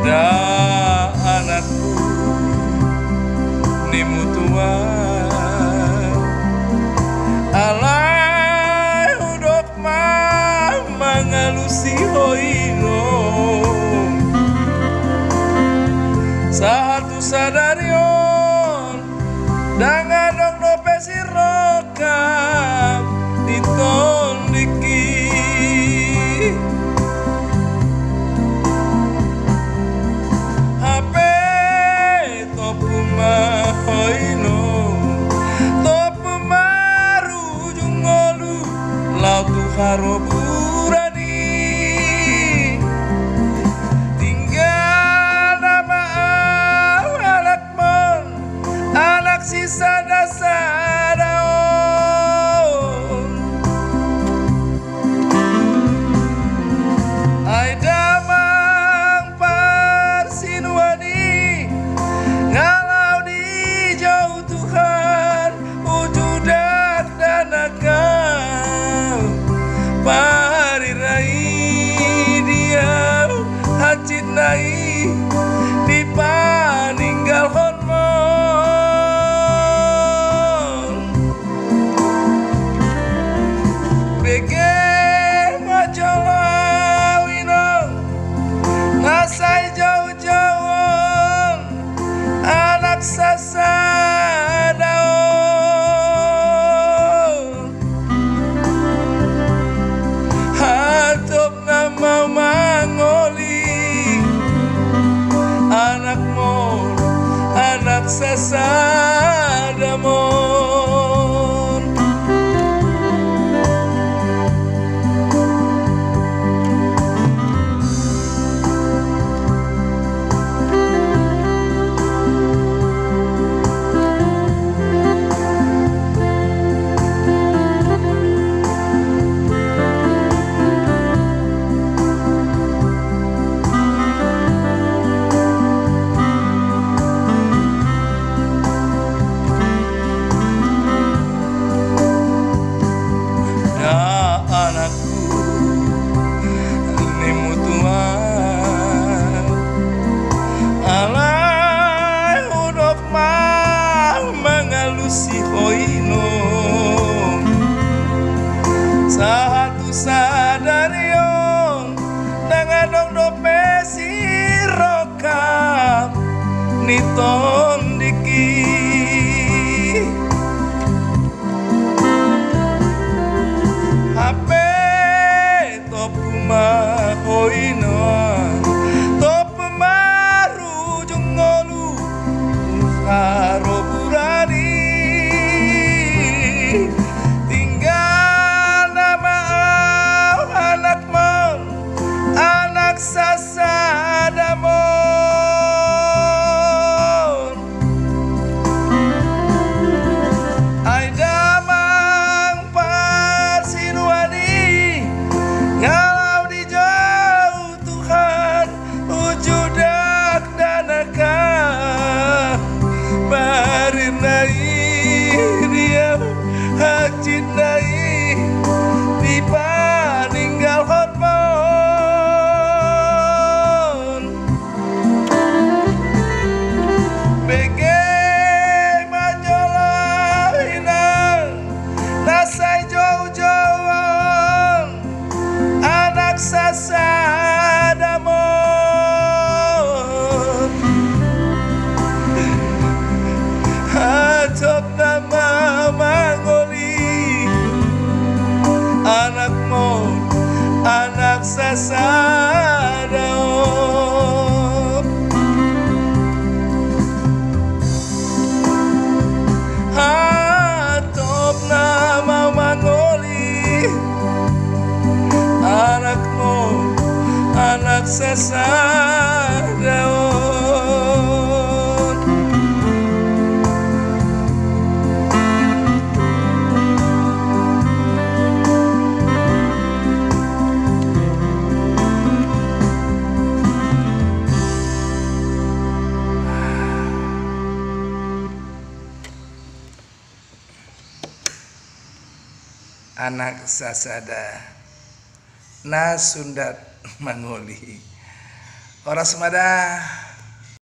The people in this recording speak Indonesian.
Da anakku ni mutuan alai udok mangalusi hoino satu sadarion dengan dong dope sirokam ditondiki HP topuma hoino topuma rujungolu lau tu haroburani tinggal nama anak mon anak sisa dasadaon ai damang parsinuani ngalau di jauh Tuhan wujudak dan akal parirai dia hacinai dipaninggal hormon bege majalawino nasai jauh-jauh anak sasadao hatop nama mangoli anakmu anak sasadamon si hoino satu sadarion dengan dong dope sirokam nitondiki HP topuma hoino topuma rujungolu haroburani tinggal nama anak mon anak sasadamon ai damang parsinuani ngalau di jauh Tuhan wujudak dan akal barinai dia hacinai dipaninggal hormon bege majolainan nasai jauh-jauh anak sasadamon hatop nama mangoli anakmu anak sasadao hatop nama mangoli anakmu anak sasadao anak sasada na sundat mangoli Ora semada